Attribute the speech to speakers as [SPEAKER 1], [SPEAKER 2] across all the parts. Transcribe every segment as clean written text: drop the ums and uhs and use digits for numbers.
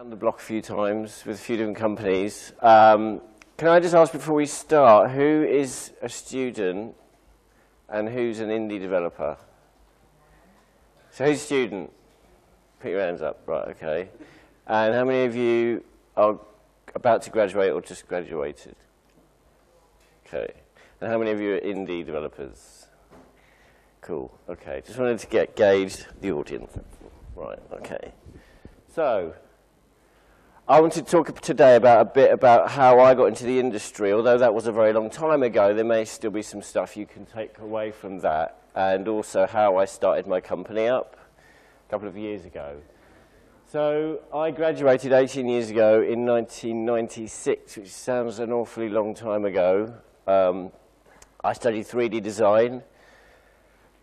[SPEAKER 1] Around the block a few times with a few different companies. Can I just ask before we start, who is a student and who's an indie developer? So who's a student? Put your hands up. Right, okay. And how many of you are about to graduate or just graduated? Okay. And how many of you are indie developers? Cool, okay. Just wanted to gauge the audience. Right, okay. So, I wanted to talk today a bit about how I got into the industry. Although that was a very long time ago, there may still be some stuff you can take away from that, and also how I started my company up a couple of years ago. So I graduated 18 years ago in 1996, which sounds an awfully long time ago. I studied 3D design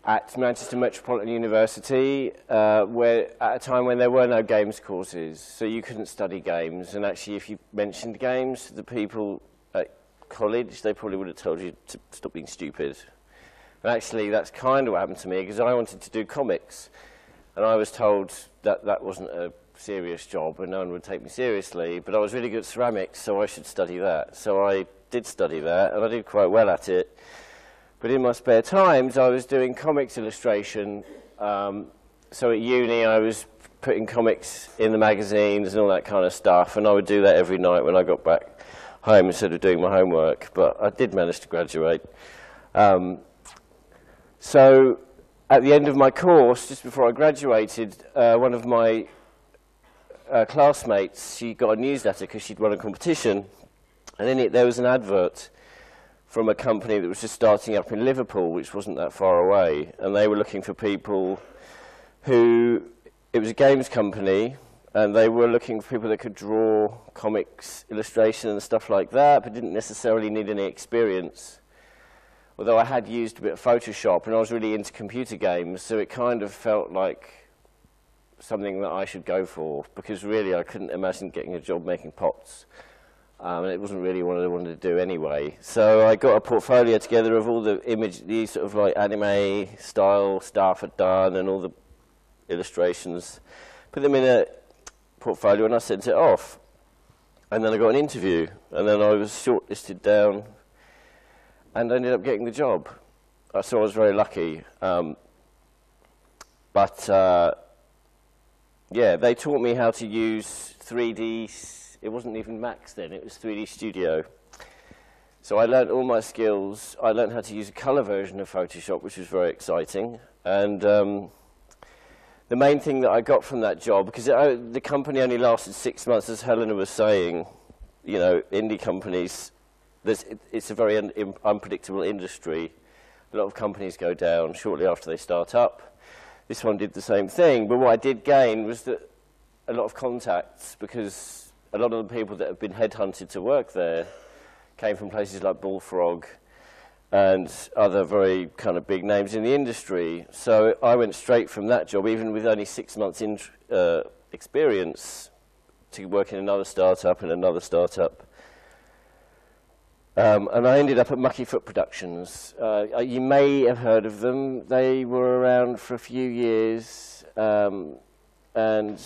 [SPEAKER 1] at Manchester Metropolitan University, where at a time when there were no games courses, so you couldn't study games. And actually, if you mentioned games to the people at college, they probably would have told you to stop being stupid. And actually, that's kind of what happened to me, because I wanted to do comics, and I was told that that wasn't a serious job, and no one would take me seriously. But I was really good at ceramics, so I should study that. So I did study that, and I did quite well at it. But in my spare times, I was doing comics illustration. So at uni, I was putting comics in the magazines and all that kind of stuff, and I would do that every night when I got back home instead of doing my homework. But I did manage to graduate. So at the end of my course, just before I graduated, one of my classmates, she got a newsletter because she'd won a competition, and in it there was an advert from a company that was just starting up in Liverpool, which wasn't that far away, and they were looking for people who, it was a games company, and they were looking for people that could draw comics, illustration and stuff like that, but didn't necessarily need any experience. Although I had used a bit of Photoshop, and I was really into computer games, so it kind of felt like something that I should go for, because really I couldn't imagine getting a job making pots. And it wasn't really what I wanted to do anyway. So I got a portfolio together of all the sort of like anime style stuff I'd done and all the illustrations. Put them in a portfolio and I sent it off. And then I got an interview. And then I was shortlisted down and ended up getting the job. So I was very lucky. Yeah, they taught me how to use 3D. It wasn't even Max then, it was 3D Studio. So I learned all my skills. I learned how to use a color version of Photoshop, which was very exciting. And the main thing that I got from that job, because the company only lasted 6 months, as Helena was saying, you know, indie companies, it's a very unpredictable industry. A lot of companies go down shortly after they start up. This one did the same thing, but what I did gain was that a lot of contacts, because a lot of the people that have been headhunted to work there came from places like Bullfrog and other very kind of big names in the industry. So I went straight from that job, even with only 6 months experience, to work in another startup and another startup. And I ended up at Mucky Foot Productions. You may have heard of them. They were around for a few years, and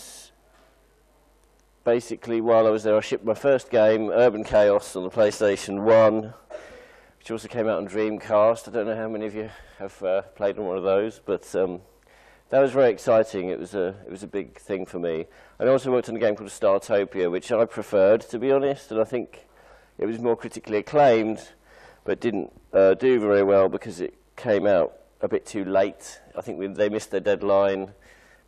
[SPEAKER 1] basically, while I was there, I shipped my first game, Urban Chaos, on the PlayStation 1, which also came out on Dreamcast. I don't know how many of you have played on one of those, but that was very exciting. It was a big thing for me. I also worked on a game called Startopia, which I preferred, to be honest, and I think it was more critically acclaimed, but didn't do very well because it came out a bit too late. I think they missed their deadline.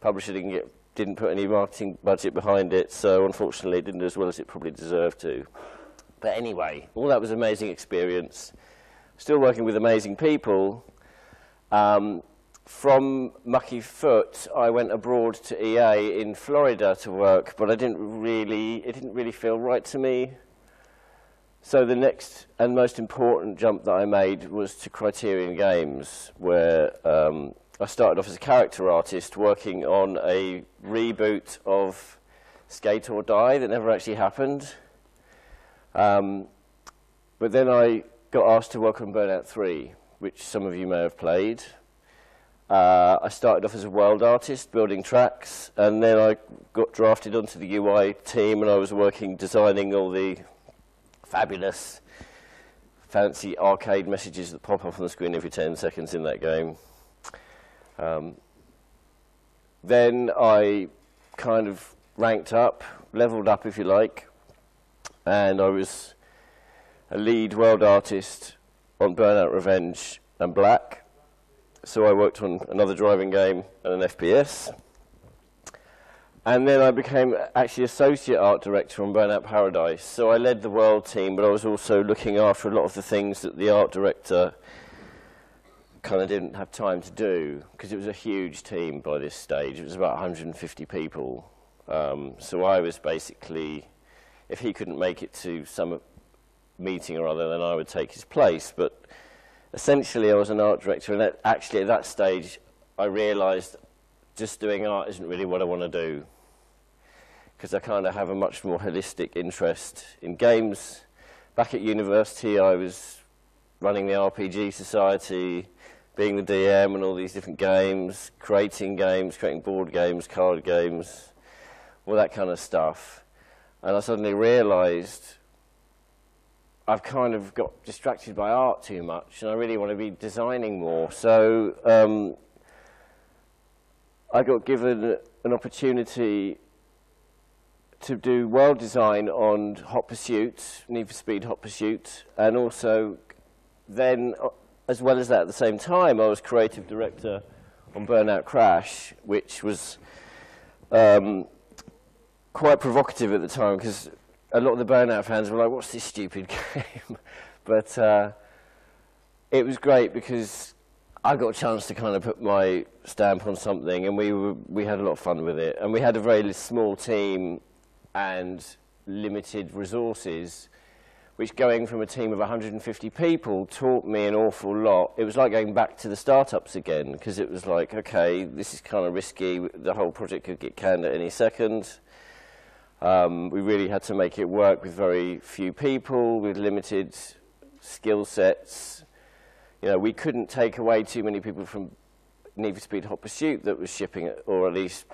[SPEAKER 1] Publisher didn't put any marketing budget behind it, so unfortunately it didn't do as well as it probably deserved to. But anyway, all that was an amazing experience. Still working with amazing people. From Mucky Foot, I went abroad to EA in Florida to work, but it didn't really feel right to me. So the next and most important jump that I made was to Criterion Games, where I started off as a character artist working on a reboot of Skate or Die that never actually happened. But then I got asked to work on Burnout 3, which some of you may have played. I started off as a world artist, building tracks, and then I got drafted onto the UI team, and I was designing all the fabulous, fancy arcade messages that pop up on the screen every 10 seconds in that game. Then I kind of ranked up, leveled up if you like, and I was a lead world artist on Burnout Revenge and Black. So I worked on another driving game and an FPS. And then I became actually associate art director on Burnout Paradise. So I led the world team, but I was also looking after a lot of the things that the art director kind of didn't have time to do, because it was a huge team by this stage. It was about 150 people. So I was basically, if he couldn't make it to some meeting or other, then I would take his place. But essentially, I was an art director, and actually at that stage, I realized just doing art isn't really what I want to do, because I kind of have a much more holistic interest in games. Back at university, I was running the RPG Society, being the DM and all these different games, creating board games, card games, all that kind of stuff. And I suddenly realized I've kind of got distracted by art too much, and I really want to be designing more. So I got given an opportunity to do world design on Hot Pursuit, Need for Speed Hot Pursuit, and also then, as well as that, at the same time, I was creative director on Burnout Crash, which was quite provocative at the time, because a lot of the Burnout fans were like, what's this stupid game? But it was great because I got a chance to kind of put my stamp on something, and we had a lot of fun with it. And we had a very small team and limited resources, which, going from a team of 150 people, taught me an awful lot. It was like going back to the startups again, because it was like, okay, this is kind of risky. The whole project could get canned at any second. We really had to make it work with very few people, with limited skill sets. You know, we couldn't take away too many people from Need for Speed Hot Pursuit that was shipping, or at least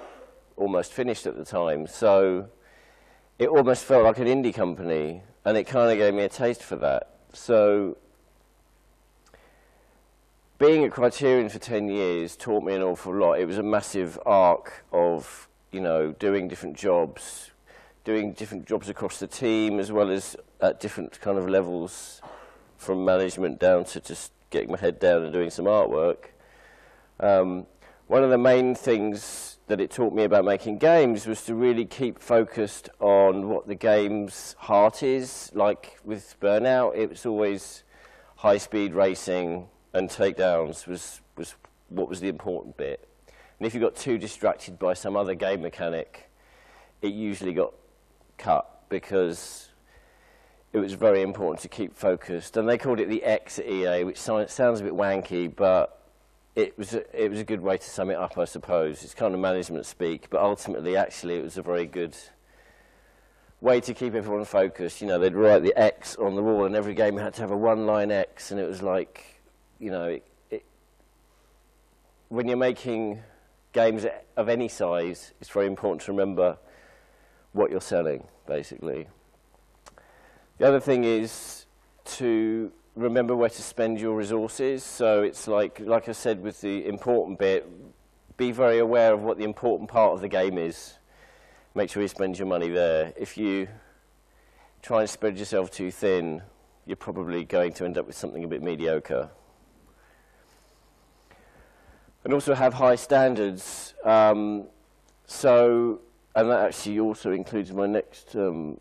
[SPEAKER 1] almost finished at the time. So it almost felt like an indie company, and it kind of gave me a taste for that. So being at Criterion for 10 years taught me an awful lot. It was a massive arc of, you know, doing different jobs across the team, as well as at different kind of levels, from management down to just getting my head down and doing some artwork. One of the main things that it taught me about making games was to really keep focused on what the game's heart is. Like with Burnout, it was always high-speed racing, and takedowns was what was the important bit. And if you got too distracted by some other game mechanic, it usually got cut, because it was very important to keep focused. And they called it the X at EA, which sounds a bit wanky, but it was a good way to sum it up, I suppose. It's kind of management speak, but ultimately, actually, it was a very good way to keep everyone focused. You know, they'd write the X on the wall, and every game had to have a one-line X, and it was like, you know, when you're making games of any size, it's very important to remember what you're selling, basically. The other thing is to remember where to spend your resources. So it's like I said with the important bit, be very aware of what the important part of the game is. Make sure you spend your money there. If you try and spread yourself too thin, you're probably going to end up with something a bit mediocre. And also have high standards. And that actually also includes my next, my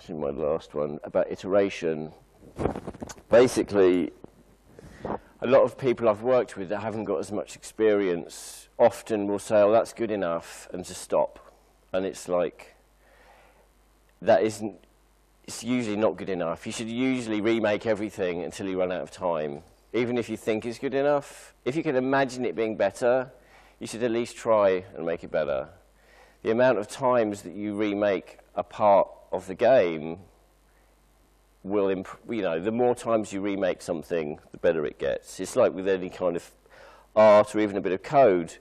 [SPEAKER 1] last one, about iteration. Basically, a lot of people I've worked with that haven't got as much experience often will say, oh, that's good enough, and just stop. And it's like, it's usually not good enough. You should usually remake everything until you run out of time. Even if you think it's good enough, if you can imagine it being better, you should at least try and make it better. The amount of times that you remake a part of the game will, you know, the more times you remake something, the better it gets. It's like with any kind of art or even a bit of code.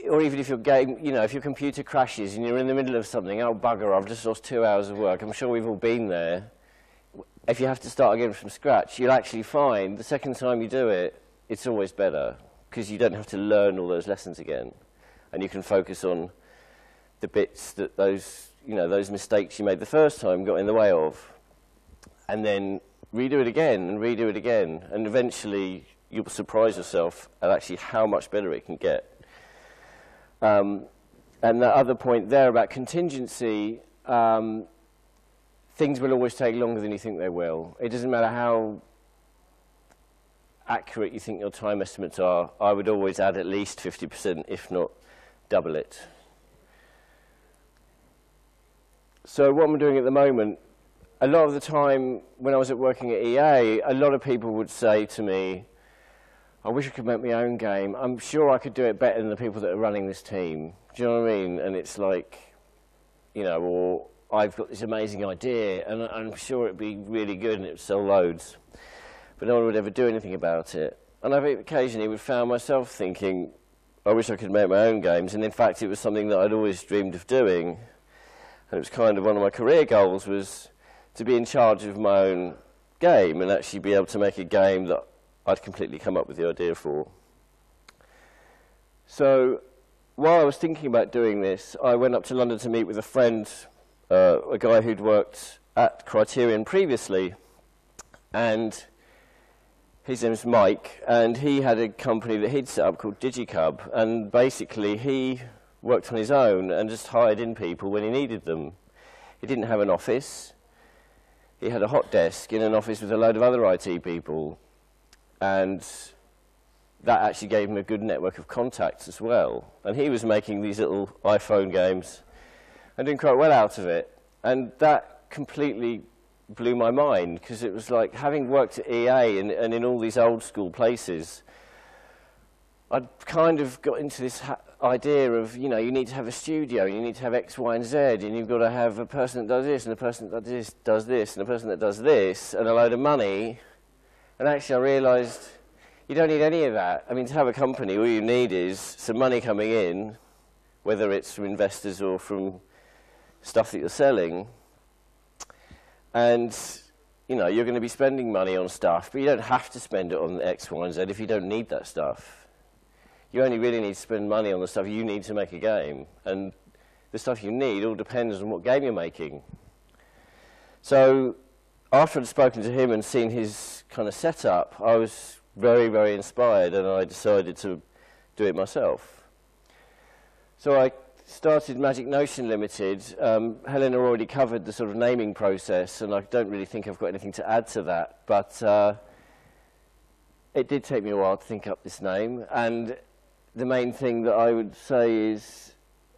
[SPEAKER 1] Or even if your game, you know, if your computer crashes and you're in the middle of something, oh bugger, I've just lost 2 hours of work. I'm sure we've all been there. If you have to start again from scratch, you'll actually find the second time you do it, it's always better because you don't have to learn all those lessons again, and you can focus on the bits that those mistakes you made the first time got in the way of, and then redo it again and redo it again, and eventually you'll surprise yourself at actually how much better it can get. And that other point there about contingency, things will always take longer than you think they will. It doesn't matter how accurate you think your time estimates are, I would always add at least 50%, if not double it. So what I'm doing at the moment, a lot of the time when I was working at EA, a lot of people would say to me, I wish I could make my own game. I'm sure I could do it better than the people that are running this team. Do you know what I mean? And it's like, you know, or I've got this amazing idea and I'm sure it'd be really good and it'd sell loads. But no one would ever do anything about it. And I've occasionally would found myself thinking, I wish I could make my own games. And in fact, it was something that I'd always dreamed of doing. And it was kind of one of my career goals was to be in charge of my own game and actually be able to make a game that I'd completely come up with the idea for. So while I was thinking about doing this, I went up to London to meet with a friend, a guy who'd worked at Criterion previously, and his name's Mike, and he had a company that he'd set up called DigiCub, and basically he worked on his own and just hired in people when he needed them. He didn't have an office. He had a hot desk in an office with a load of other IT people. And that actually gave him a good network of contacts as well. And he was making these little iPhone games and doing quite well out of it. And that completely blew my mind, because it was like, having worked at EA and in all these old school places, I'd kind of got into this idea of, you know, you need to have a studio, you need to have X, Y, and Z, and you've got to have a person that does this, and a person that does this, and a person that does this, and a load of money. And actually, I realised you don't need any of that. I mean, to have a company, all you need is some money coming in, whether it's from investors or from stuff that you're selling. And, you know, you're going to be spending money on stuff, but you don't have to spend it on X, Y, and Z if you don't need that stuff. You only really need to spend money on the stuff you need to make a game. And the stuff you need all depends on what game you're making. So after I'd spoken to him and seen his kind of setup, I was very, very inspired, and I decided to do it myself. So I started Magic Notion Limited. Helena already covered the sort of naming process, and I don't really think I've got anything to add to that. But it did take me a while to think up this name, and the main thing that I would say is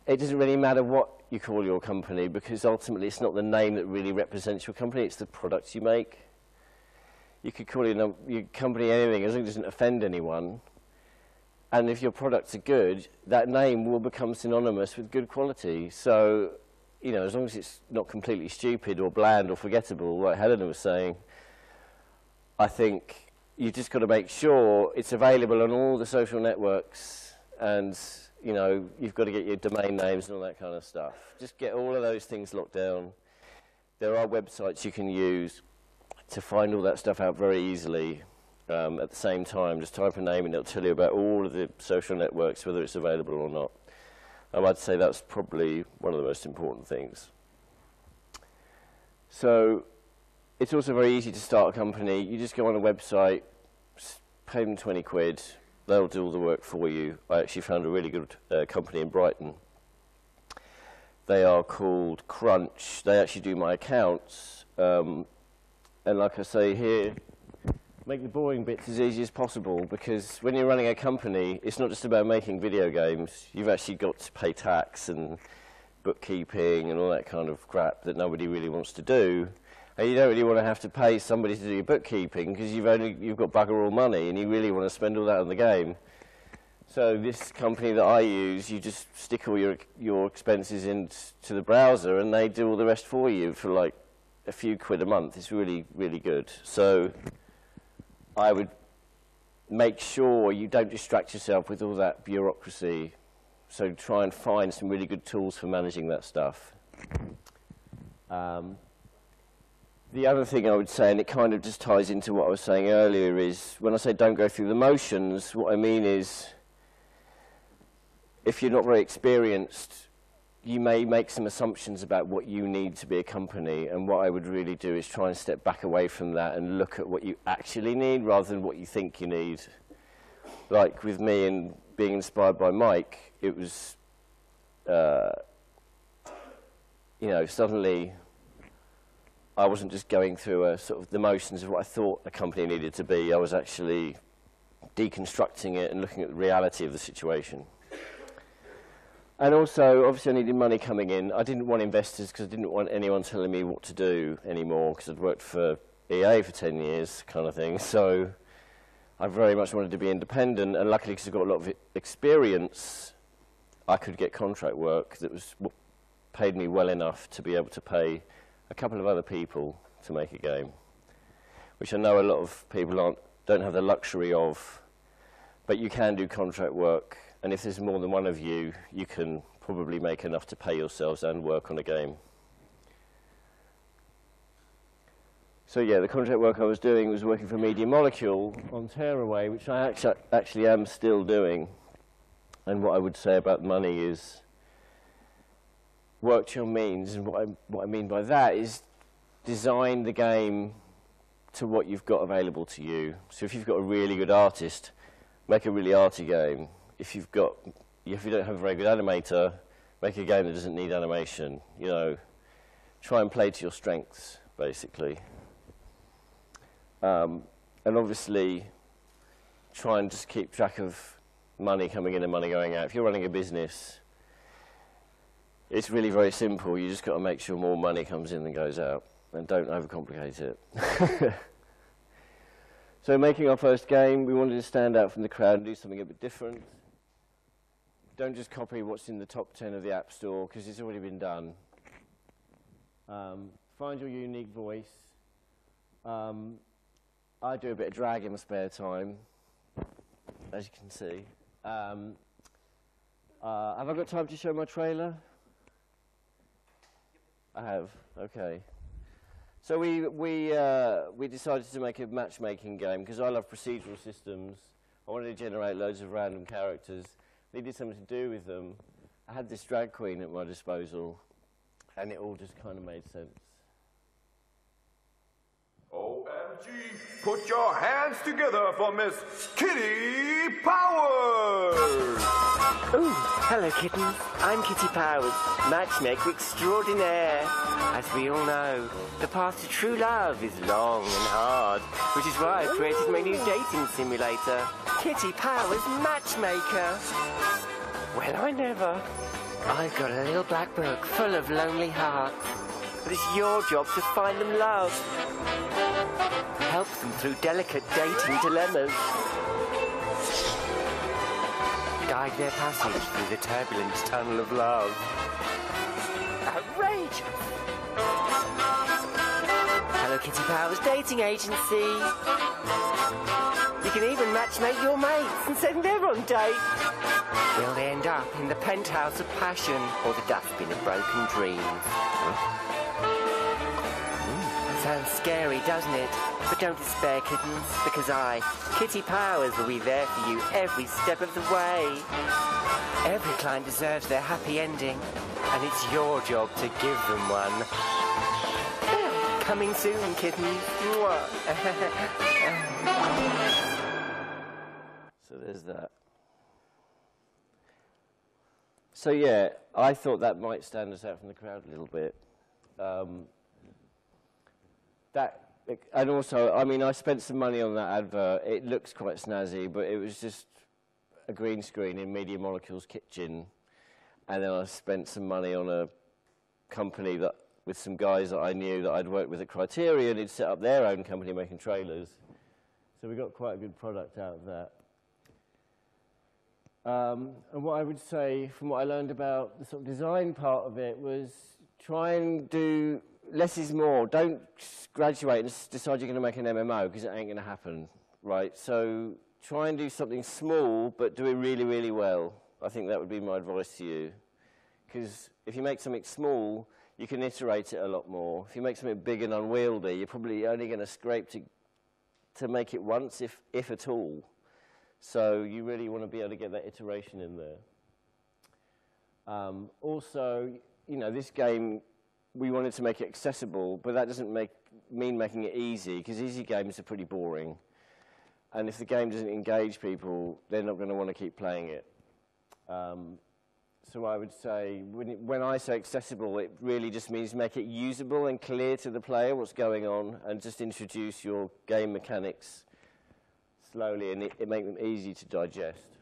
[SPEAKER 1] it doesn't really matter what you call your company, because ultimately it's not the name that really represents your company, it's the products you make. You could call your company anything as long as it doesn't offend anyone. And if your products are good, that name will become synonymous with good quality. So, you know, as long as it's not completely stupid or bland or forgettable, like Helena was saying, I think you've just got to make sure it's available on all the social networks, and you know, you've got to get your domain names and all that kind of stuff. Just get all of those things locked down. There are websites you can use to find all that stuff out very easily. At the same time, just type a name and it'll tell you about all of the social networks, whether it's available or not. I'd say that's probably one of the most important things. So it's also very easy to start a company. You just go on a website, pay them 20 quid, they'll do all the work for you. I actually found a really good company in Brighton. They are called Crunch. They actually do my accounts. And like I say here, make the boring bits as easy as possible, because when you're running a company, it's not just about making video games. You've actually got to pay tax and bookkeeping and all that kind of crap that nobody really wants to do. And you don't really want to have to pay somebody to do your bookkeeping, because you've got bugger all money and you really want to spend all that on the game. So this company that I use, you just stick all your expenses into the browser and they do all the rest for you for like a few quid a month. It's really, really good. So I would make sure you don't distract yourself with all that bureaucracy. So try and find some really good tools for managing that stuff. The other thing I would say, and it kind of just ties into what I was saying earlier, is when I say don't go through the motions, what I mean is if you're not very experienced, you may make some assumptions about what you need to be a company, and what I would really do is try and step back away from that and look at what you actually need rather than what you think you need. Like with me and being inspired by Mike, it was, you know, suddenly I wasn't just going through a sort of the motions of what I thought a company needed to be. I was actually deconstructing it and looking at the reality of the situation. And also, obviously, I needed money coming in. I didn't want investors because I didn't want anyone telling me what to do anymore, because I'd worked for EA for 10 years, kind of thing. So I very much wanted to be independent, and luckily, because I've got a lot of experience, I could get contract work that was paid me well enough to be able to pay a couple of other people to make a game, which I know a lot of people don't have the luxury of, but you can do contract work, and if there's more than one of you, you can probably make enough to pay yourselves and work on a game. So yeah, the contract work I was doing was working for Media Molecule on Tearaway, which I actually am still doing, and what I would say about money is work to your means, and what I mean by that is design the game to what you've got available to you. So if you've got a really good artist, make a really arty game. If you don't have a very good animator, make a game that doesn't need animation. You know, try and play to your strengths, basically. And obviously, try and just keep track of money coming in and money going out. If you're running a business, it's really very simple. You just got to make sure more money comes in than goes out, and don't overcomplicate it. So making our first game, we wanted to stand out from the crowd and do something a bit different. Don't just copy what's in the top 10 of the App Store, because it's already been done. Find your unique voice. I do a bit of drag in my spare time, as you can see. Have I got time to show my trailer? I have, okay. So we decided to make a matchmaking game because I love procedural systems. I wanted to generate loads of random characters. Needed something to do with them. I had this drag queen at my disposal, and it all just kind of made sense.
[SPEAKER 2] OMG, put your hands together for Miss Kitty Powers!
[SPEAKER 3] Ooh, hello kittens. I'm Kitty Powers, matchmaker extraordinaire. As we all know, the path to true love is long and hard, which is why I've created my new dating simulator, Kitty Powers Matchmaker. Well, I never. I've got a little black book full of lonely hearts, but it's your job to find them love. Help them through delicate dating dilemmas. Guide their passage through the turbulent tunnel of love. Outrageous! Hello Kitty Powers Dating Agency. You can even matchmake your mates and send them on dates. Will they end up in the penthouse of passion or the dustbin of broken dreams? Sounds scary, doesn't it? But don't despair, kittens, because I, Kitty Powers, will be there for you every step of the way. Every client deserves their happy ending, and it's your job to give them one. Coming soon, kittens.
[SPEAKER 1] So there's that. So yeah, I thought that might stand us out from the crowd a little bit. And also, I mean, I spent some money on that advert. It looks quite snazzy, but it was just a green screen in Media Molecule's kitchen. And then I spent some money on a company that, with some guys that I knew that I'd worked with at Criterion, who'd set up their own company making trailers. So we got quite a good product out of that. And what I would say, from what I learned about the sort of design part of it, was try and do less is more. Don't graduate and decide you're going to make an MMO, because it ain't going to happen, right? So try and do something small, but do it really, really well. I think that would be my advice to you. Because if you make something small, you can iterate it a lot more. If you make something big and unwieldy, you're probably only going to scrape to make it once, if at all. So you really want to be able to get that iteration in there. Also, you know, this game, we wanted to make it accessible, but that doesn't mean making it easy, because easy games are pretty boring. And if the game doesn't engage people, they're not going to want to keep playing it. So I would say, when I say accessible, it really just means make it usable and clear to the player what's going on, and just introduce your game mechanics slowly, and it make them easy to digest.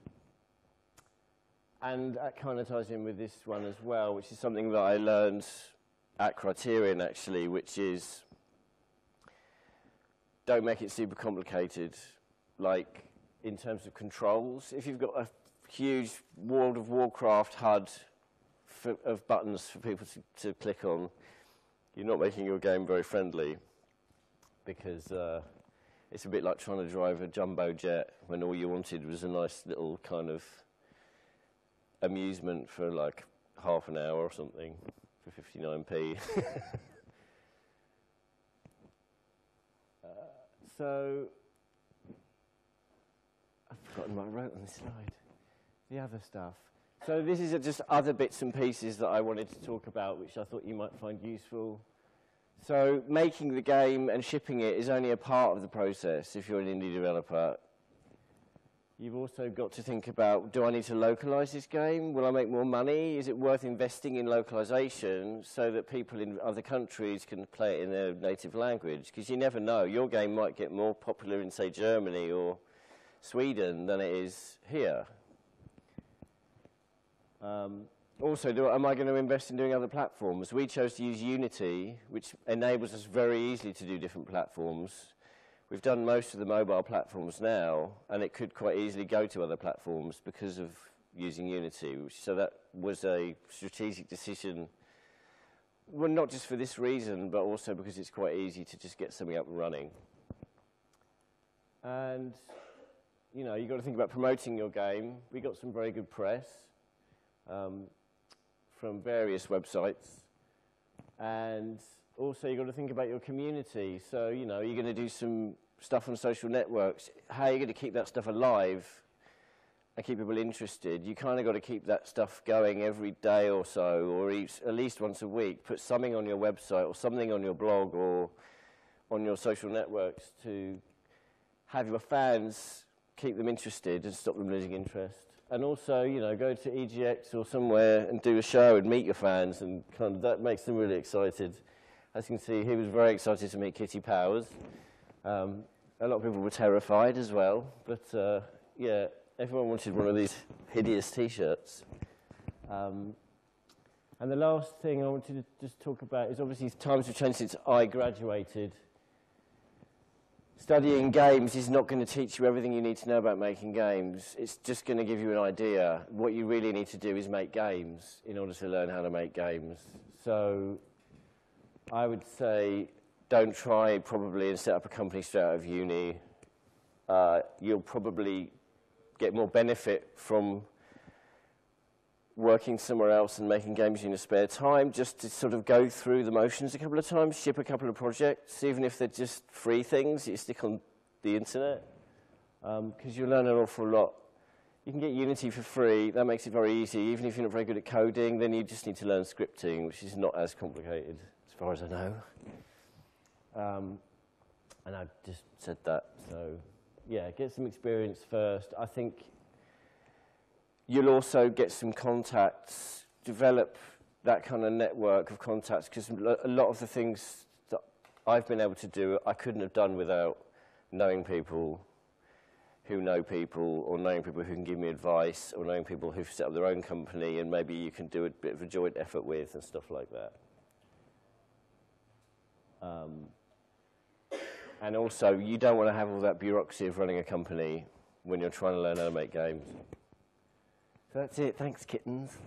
[SPEAKER 1] And that kind of ties in with this one as well, which is something that I learned at Criterion, actually, which is don't make it super complicated, like in terms of controls. If you've got a huge World of Warcraft HUD of buttons for people to click on, you're not making your game very friendly, because it's a bit like trying to drive a jumbo jet when all you wanted was a nice little kind of amusement for like half an hour or something for 59p. So, I've forgotten what I wrote on this slide. The other stuff. So this is just other bits and pieces that I wanted to talk about, which I thought you might find useful. So making the game and shipping it is only a part of the process if you're an indie developer. You've also got to think about, do I need to localize this game? Will I make more money? Is it worth investing in localization so that people in other countries can play it in their native language? Because you never know. Your game might get more popular in, say, Germany or Sweden than it is here. Also, am I going to invest in doing other platforms? We chose to use Unity, which enables us very easily to do different platforms. We've done most of the mobile platforms now, and it could quite easily go to other platforms because of using Unity. So that was a strategic decision, well, not just for this reason, but also because it's quite easy to just get something up and running. And, you know, you've got to think about promoting your game. We got some very good press from various websites. And also, you've got to think about your community. So, you know, you're going to do some stuff on social networks. How are you going to keep that stuff alive and keep people interested? You kind of got to keep that stuff going every day or so, or at least once a week. Put something on your website or something on your blog or on your social networks to have your fans, keep them interested and stop them losing interest. And also, you know, go to EGX or somewhere and do a show and meet your fans, and kind of that makes them really excited. As you can see, he was very excited to meet Kitty Powers. A lot of people were terrified as well, but yeah, everyone wanted one of these hideous T-shirts. And the last thing I wanted to just talk about is obviously times have changed since I graduated. Studying games is not going to teach you everything you need to know about making games. It's just going to give you an idea. What you really need to do is make games in order to learn how to make games. So I would say don't try probably and set up a company straight out of uni. You'll probably get more benefit from working somewhere else and making games in your spare time, just to sort of go through the motions a couple of times, ship a couple of projects, even if they're just free things that you stick on the internet, because you'll learn an awful lot. You can get Unity for free. That makes it very easy. Even if you're not very good at coding, then you just need to learn scripting, which is not as complicated, as far as I know. And I just said that, so yeah, get some experience first. I think you'll also get some contacts, develop that kind of network of contacts, because a lot of the things that I've been able to do, I couldn't have done without knowing people who know people, or knowing people who can give me advice, or knowing people who've set up their own company and maybe you can do a bit of a joint effort with and stuff like that. And also, you don't want to have all that bureaucracy of running a company when you're trying to learn how to make games. So that's it. Thanks, kittens.